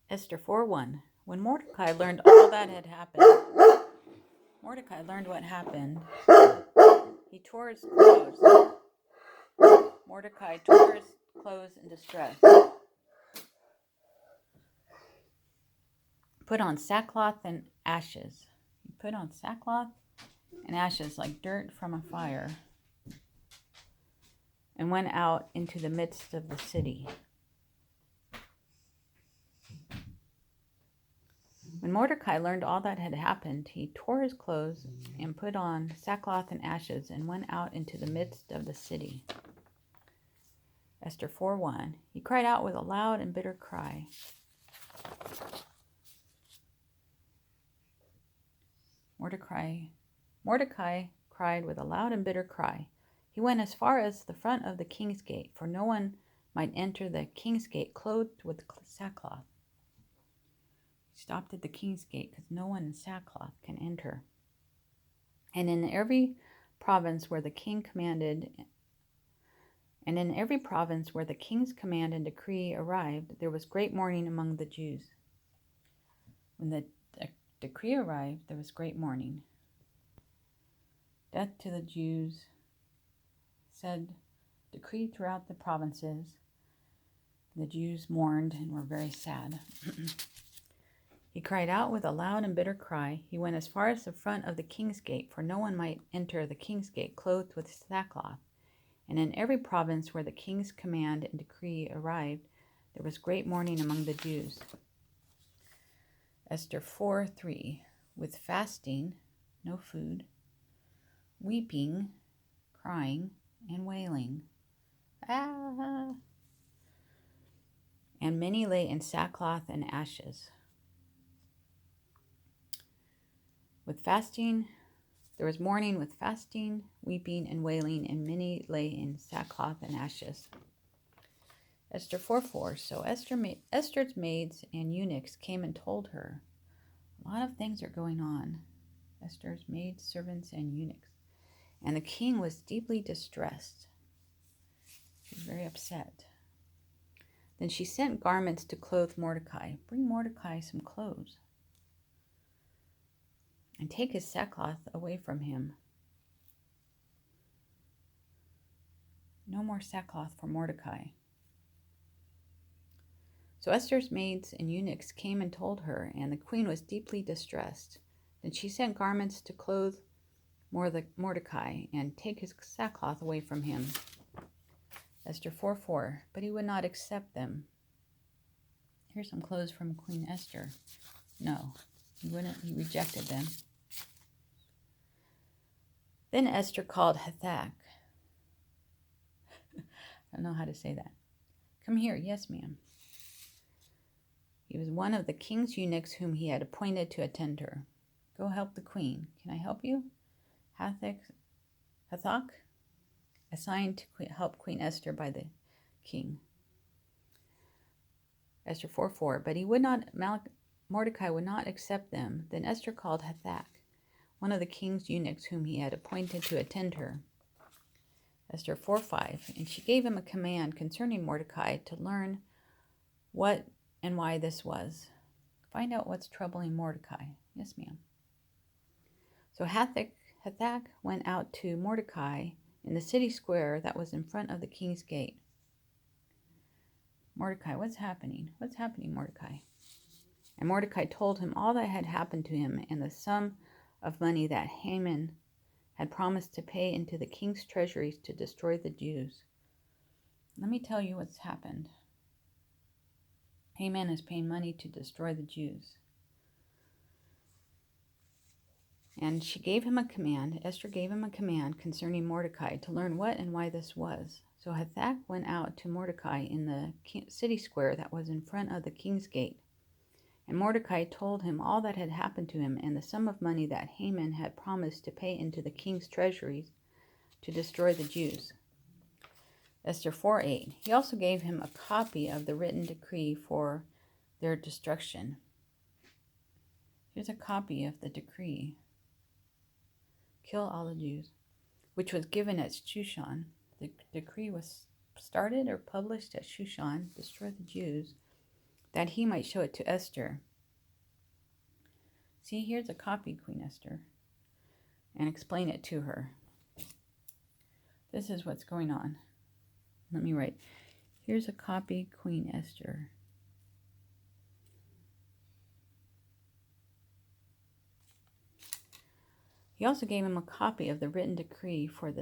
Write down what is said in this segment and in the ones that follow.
Esther 4:1. When Mordecai learned all that had happened, Mordecai learned what happened. He tore his clothes. Mordecai tore his clothes in distress, put on sackcloth and ashes. He put on sackcloth and ashes like dirt from a fire, and went out into the midst of the city. When Mordecai learned all that had happened, he tore his clothes and put on sackcloth and ashes and went out into the midst of the city. Esther 4:1. He cried out with a loud and bitter cry. Mordecai cried with a loud and bitter cry. He went as far as the front of the king's gate, for no one might enter the king's gate clothed with sackcloth. He stopped at the king's gate because no one in sackcloth can enter. And in every province where the king's command and decree arrived, there was great mourning among the Jews. When the decree arrived, there was great mourning. Death to the Jews, said, decreed throughout the provinces. The Jews mourned and were very sad. He cried out with a loud and bitter cry. He went as far as the front of the king's gate, for no one might enter the king's gate clothed with sackcloth. And in every province where the king's command and decree arrived, there was great mourning among the Jews. Esther 4:3. With fasting, no food, weeping, crying, and wailing. And many lay in sackcloth and ashes. With fasting, there was mourning with fasting, weeping, and wailing, and many lay in sackcloth and ashes. Esther 4:4. So Esther's maids and eunuchs came and told her. A lot of things are going on. Esther's maids, servants, and eunuchs. And the king was deeply distressed. She was very upset. Then she sent garments to clothe Mordecai. Bring Mordecai some clothes. And take his sackcloth away from him. No more sackcloth for Mordecai. So Esther's maids and eunuchs came and told her, and the queen was deeply distressed. Then she sent garments to clothe Mordecai and take his sackcloth away from him. Esther 4:4. But he would not accept them. Here's some clothes from Queen Esther. No, he wouldn't. He rejected them. Then Esther called Hathach. I don't know how to say that. Come here. Yes, ma'am. He was one of the king's eunuchs whom he had appointed to attend her. Go help the queen. Can I help you? Hathach, assigned to help Queen Esther by the king. Esther 4:4. But Mordecai would not accept them. Then Esther called Hathach, one of the king's eunuchs whom he had appointed to attend her. Esther 4:5. And she gave him a command concerning Mordecai to learn what and why this was. Find out what's troubling Mordecai. Yes, ma'am. So Hathach went out to Mordecai in the city square that was in front of the king's gate. Mordecai, what's happening? What's happening, Mordecai? And Mordecai told him all that had happened to him and the sum of money that Haman had promised to pay into the king's treasuries to destroy the Jews. Let me tell you what's happened. Haman is paying money to destroy the Jews. And she gave him a command, Esther gave him a command concerning Mordecai to learn what and why this was. So Hathach went out to Mordecai in the city square that was in front of the king's gate. And Mordecai told him all that had happened to him and the sum of money that Haman had promised to pay into the king's treasuries to destroy the Jews. Esther 4:8. He also gave him a copy of the written decree for their destruction. Here's a copy of the decree. Kill all the Jews, which was given at Shushan. The decree was started or published at Shushan, destroy the Jews. that he might show it to Esther. See, here's a copy, Queen Esther, and explain it to her. This is what's going on. Let me write. Here's a copy, Queen Esther. He also gave him a copy of the written decree for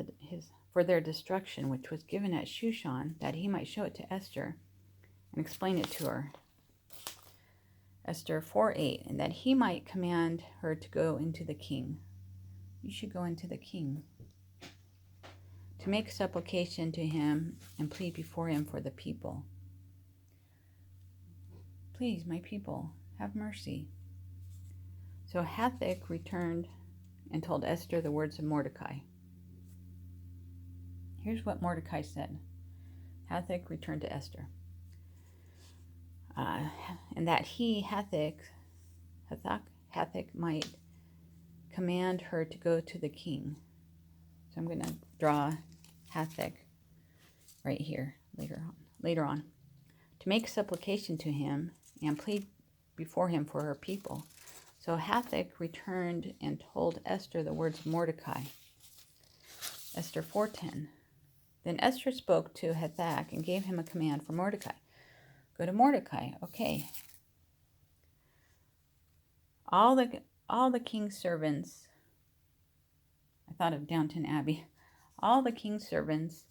their destruction, which was given at Shushan, that he might show it to Esther and explain it to her. Esther 4:8, and that he might command her to go into the king. You should go into the king. To make supplication to him and plead before him for the people. Please, my people, have mercy. So Hathach returned and told Esther the words of Mordecai. Here's what Mordecai said. Hathach returned to Esther. And that Hathach might command her to go to the king. So I'm going to draw Hathach right here later on. To make supplication to him and plead before him for her people. So Hathach returned and told Esther the words of Mordecai. Esther 4:10. Then Esther spoke to Hathach and gave him a command for Mordecai. Go to Mordecai. Okay. All the king's servants. I thought of Downton Abbey. All the king's servants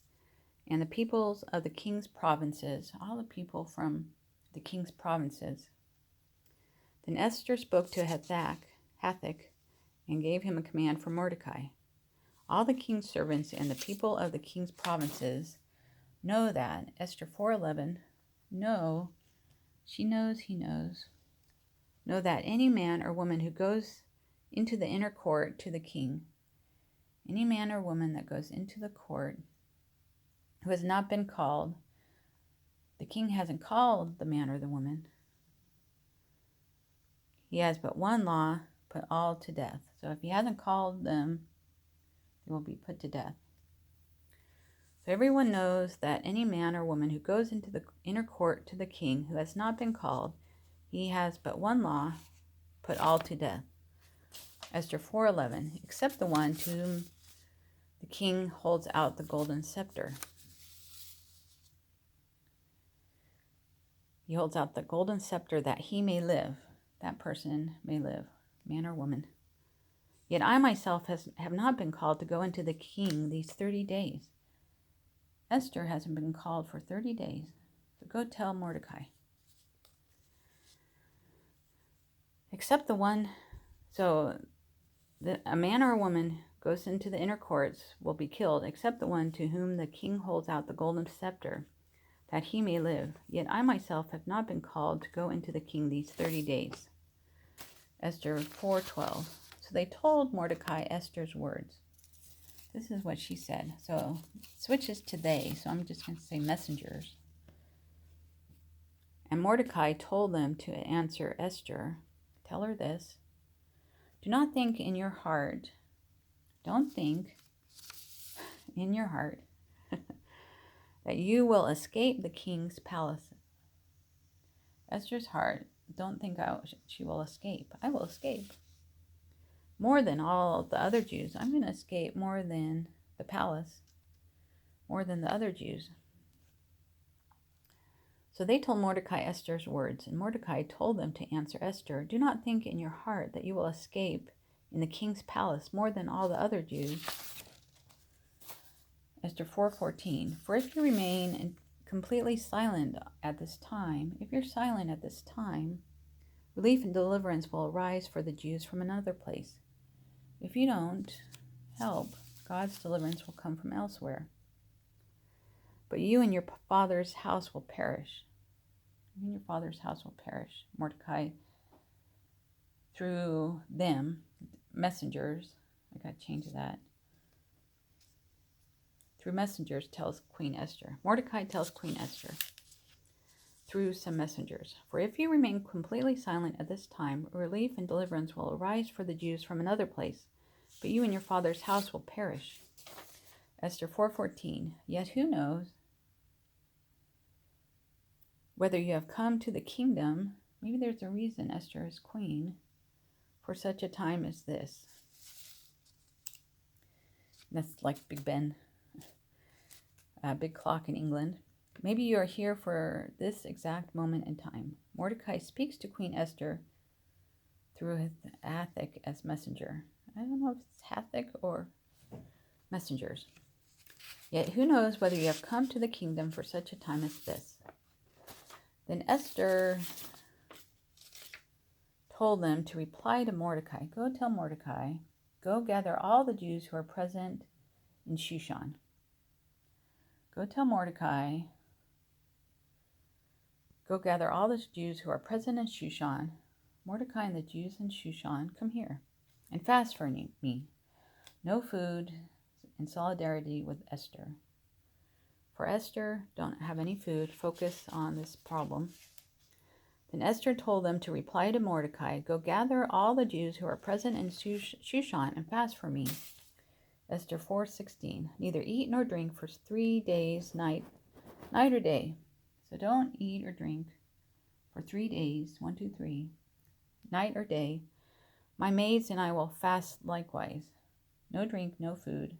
and the peoples of the king's provinces. All the people from the king's provinces. Then Esther spoke to Hathach and gave him a command for Mordecai. All the king's servants and the people of the king's provinces know that. Esther 4:11. No, she knows, he knows. Know that any man or woman who goes into the inner court to the king, any man or woman that goes into the court who has not been called, the king hasn't called the man or the woman. He has but one law, put all to death. So if he hasn't called them, they will be put to death. So everyone knows that any man or woman who goes into the inner court to the king who has not been called, he has but one law, put all to death. Esther 4:11, except the one to whom the king holds out the golden scepter. He holds out the golden scepter that he may live. That person may live, man or woman. Yet I myself have not been called to go into the king these 30 days. Esther hasn't been called for 30 days. So go tell Mordecai. Except the one, a man or a woman goes into the inner courts will be killed, except the one to whom the king holds out the golden scepter, that he may live. Yet I myself have not been called to go into the king these 30 days. Esther 4:12. So they told Mordecai Esther's words. This is what she said. So it switches to they, so I'm just going to say messengers. And Mordecai told them to answer Esther. Tell her this. Do not think in your heart. Don't think in your heart that you will escape the king's palace. Esther's heart, don't think she will escape. I will escape. More than all the other Jews. I'm going to escape more than the palace, more than the other Jews. So they told Mordecai Esther's words, and Mordecai told them to answer Esther, do not think in your heart that you will escape in the king's palace more than all the other Jews. Esther 4:14. For if you remain completely silent at this time, if you're silent at this time, relief and deliverance will arise for the Jews from another place. If you don't help, God's deliverance will come from elsewhere. But you and your father's house will perish. You and your father's house will perish. Mordecai, through them, messengers, I got to change that. Through messengers tells Queen Esther. Mordecai tells Queen Esther through some messengers. For if you remain completely silent at this time, relief and deliverance will arise for the Jews from another place, but you and your father's house will perish. Esther 4:14. Yet who knows whether you have come to the kingdom, maybe there's a reason Esther is queen, for such a time as this. And that's like Big Ben, big clock in England. Maybe you are here for this exact moment in time. Mordecai speaks to Queen Esther through Hathach as messenger. I don't know if it's Hathach or messengers. Yet who knows whether you have come to the kingdom for such a time as this. Then Esther told them to reply to Mordecai, go tell Mordecai, go gather all the Jews who are present in Shushan. Go tell Mordecai, go gather all the Jews who are present in Shushan. Mordecai and the Jews in Shushan, come here and fast for me. No food, in solidarity with Esther. For Esther, don't have any food. Focus on this problem. Then Esther told them to reply to Mordecai, go gather all the Jews who are present in Shushan and fast for me. Esther 4:16. Neither eat nor drink for 3 days, night or day. So don't eat or drink for 3 days, 1, 2, 3, night or day. My maids and I will fast likewise. No drink, no food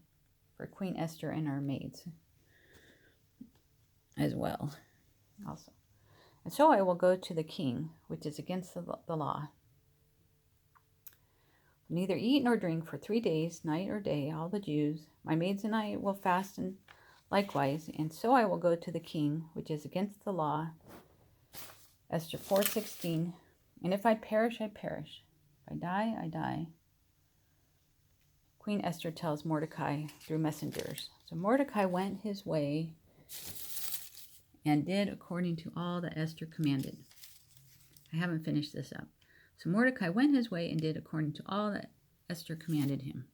for Queen Esther and her maids as well also. And so I will go to the king, which is against the law. Neither eat nor drink for 3 days, night or day, all the Jews. My maids and I will fast and likewise, and so I will go to the king, which is against the law. Esther 4:16. And if I perish, I perish. If I die, I die. Queen Esther tells Mordecai through messengers. So Mordecai went his way and did according to all that Esther commanded. I haven't finished this up. So Mordecai went his way and did according to all that Esther commanded him.